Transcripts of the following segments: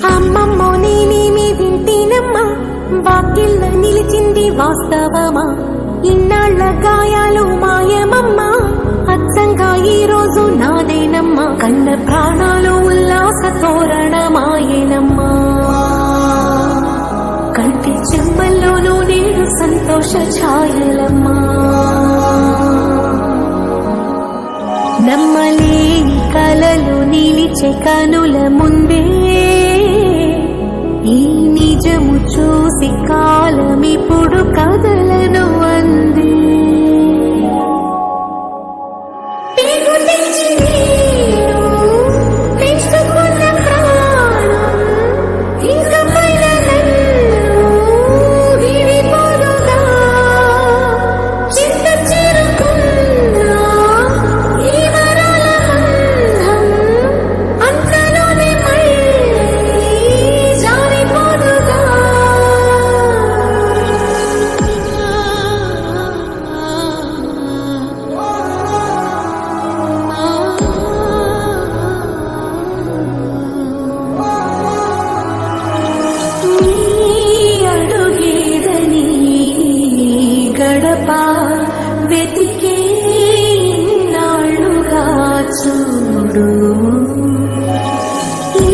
అమ్మమ్మో నేనేమి వింటేనమ్మా, వాకిళ్ళ నిలిచింది వాస్తవమా, ఇన్నాళ్ల గాయాలు మాయమమ్మా, అచ్చంగా ఈ రోజు నాదేనమ్మా, కన్న ప్రాణాలు ఉల్లాస తోరణమాయేనమ్మా, కంటి చెమ్మల్లోనూ నేడు సంతోష ఛాయలమ్మా. నమ్మలేని కలలు నిలిచే కనుల ముందే ఈ నిజము చూసి కాలమిప్పుడు కదలను అందే. వెతికే నాళ్ళుగా చూడు ఈ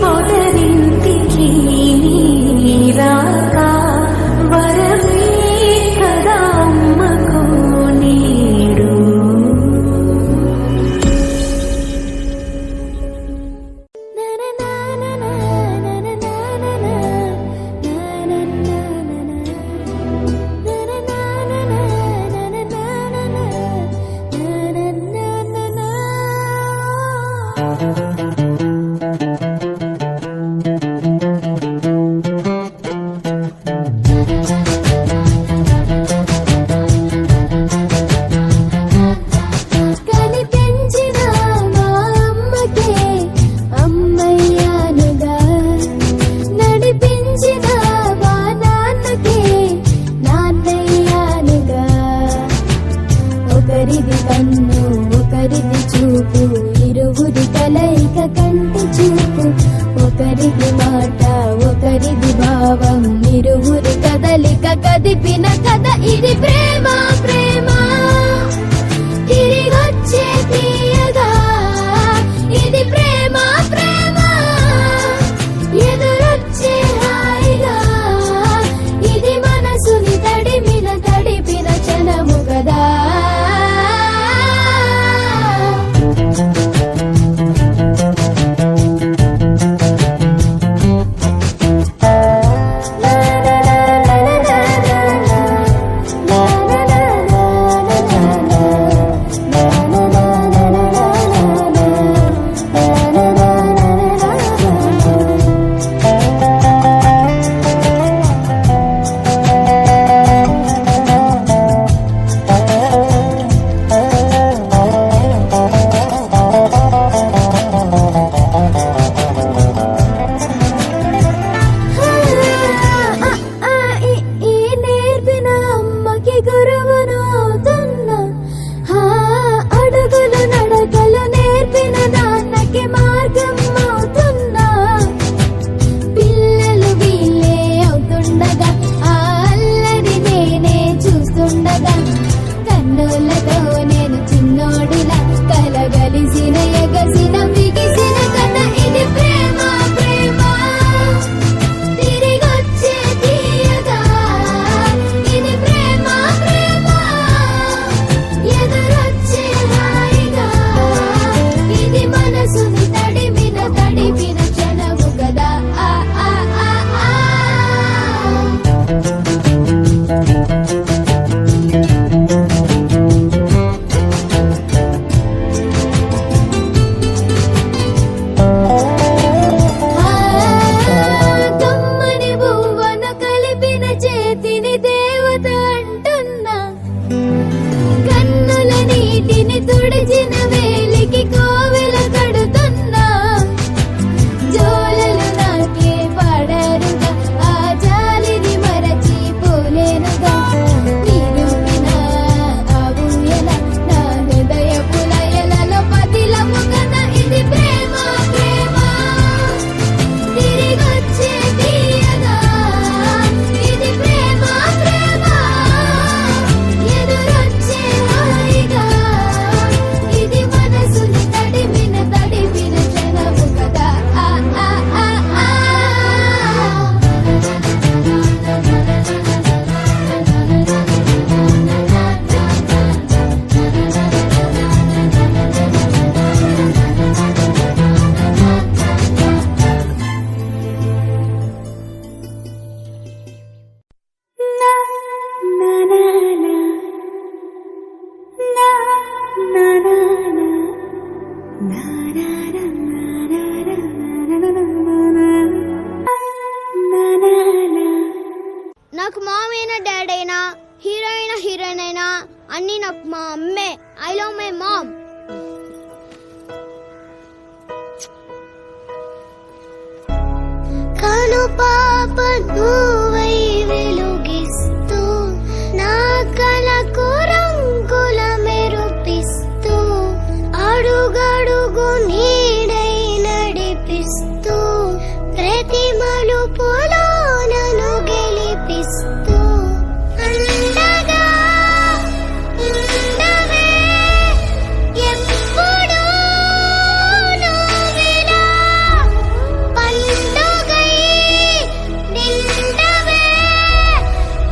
పొదరింటికి నీరాక వరవే కదా అమ్మకు నీడు. ఒకరిది కన్ను ఒకరిది చూపు, ఇరువురి కలయిక కంటి చూపు, ఒకరిది మాట ఒకరిది భావం, ఇరువురి కదలిక కదిపిన కథ ఇది ప్రేమ. ప్రేమ తిరిగొచ్చే తీయగా ఇది ప్రేమ. ప్రేమ ఎదురొచ్చే హాయిగా ఇది మనసుని తడిపిన క్షణము కదా. La la la la la la la la la la. అన్ని నాకు మా అమ్మే. I love my mom. కను పాప నువ్వై వెలుగిస్తూ నా కలకు రంగుల మెరుపిస్తూ అడుగడుగు నీడై నడిపిస్తూ ప్రతి మలుపులో నన్ను గెలిపిస్తూ అండగా ఉండవే ఎప్పుడూ నువ్విలా పండుగై నిండవే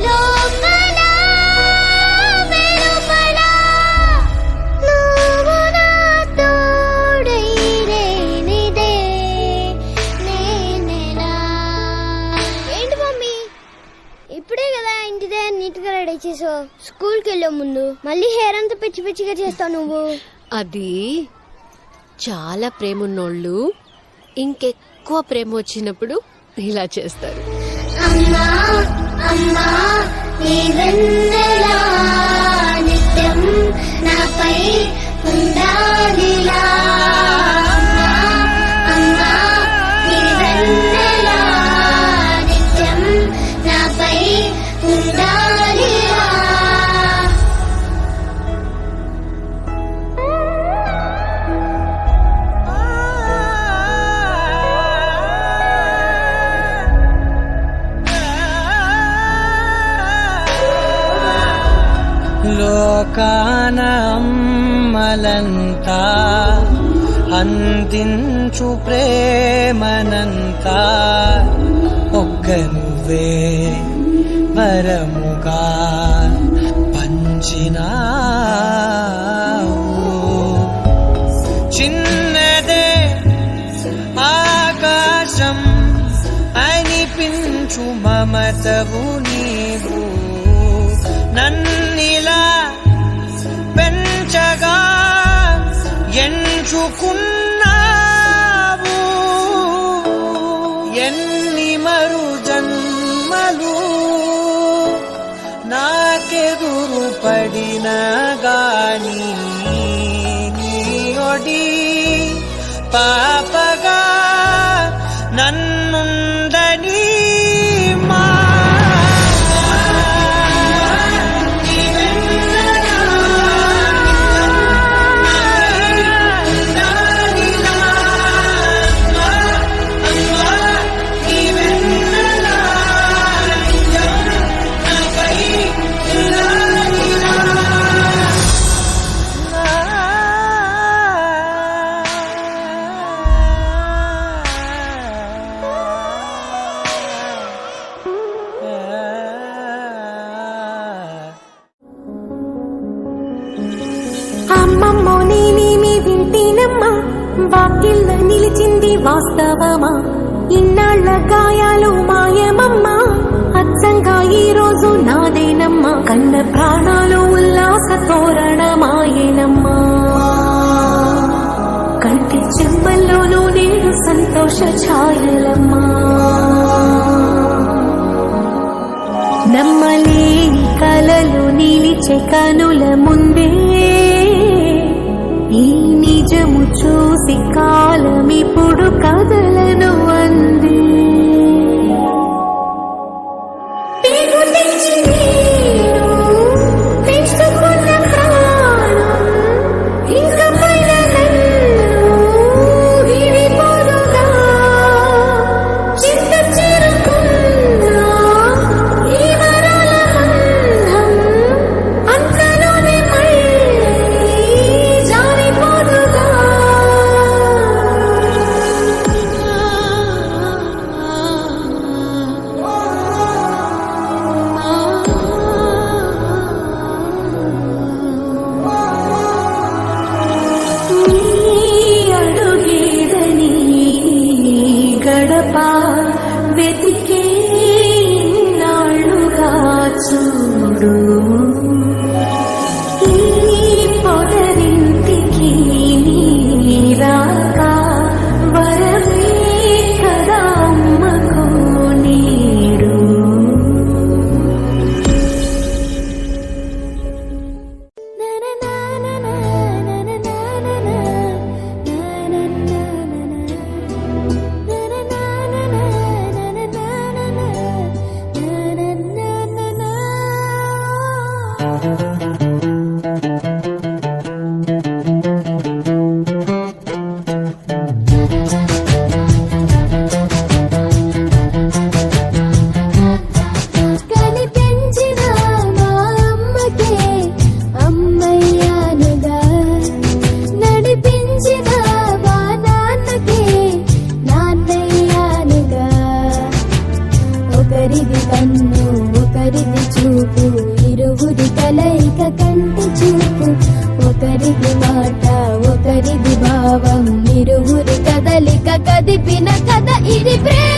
లోపల వెలుపల నువ్వు నా తోడై లేనిదే నేనెలా. ఏంటి మమ్మీ, ఇప్పుడే కదా ఇంటిదే నీట్ గా రెడీ చేసావు. స్కూల్కి వెళ్ళే ముందు మళ్ళీ హెయిర్ అంతా పిచ్చి పిచ్చిగా చేస్తావు నువ్వు. అది చాలా ప్రేమ ఉన్నోళ్ళు ఇంకెక్కువ ప్రేమ వచ్చినప్పుడు ఇలా చేస్తారు. అమ్మా అమ్మా నీ వెన్నెలా నిత్యం నాపై ఉండాలిలా. అమ్మా నీ వెన్నెలా నిత్యం నాపై ఉండాలిలా. లోకాన అమ్మలంతా అందించు ప్రేమనంతా ఒక్క నువ్వే వరముగా పంచినావు. చిన్నదే ఆకాశం అనిపించు మమతవు నీవు నన్నిలా పెంచగా ఎంచుకున్నావు. ఎన్ని మరు జన్మలు నాకెదురు పడిన గాని నీ ఒడి పాపగా నన్నుండని మా అమ్మమ్మో నేనేమి వింటేనమ్మా, వాకిళ్ళ నిలిచింది వాస్తవమా. ఇన్నాళ్ల గాయాలు మాయమమ్మా, అచ్చంగా ఈ రోజు నాదేనమ్మా. కన్న ప్రాణాలు ఉల్లాస తోరణమాయేనమ్మా. కంటి చెమ్మల్లోనూ నేడు సంతోష ఛాయలమ్మా. నమ్మలేని కలలు నిలిచే కనుల ముందే ఈ నిజము చూసి కాలమిప్పుడు కదలను అంది. పేరు తెచ్చి నేను తెచ్చుకున్న ప్రాణం ఇంకపైన నన్ను విడిపోదుగా. చింత చేరుకున్నా ఈ వరాల బంధం అంతలోనే మళ్ళీ జారిపోదుగా. చదివిన కథ ఇది ప్రేమ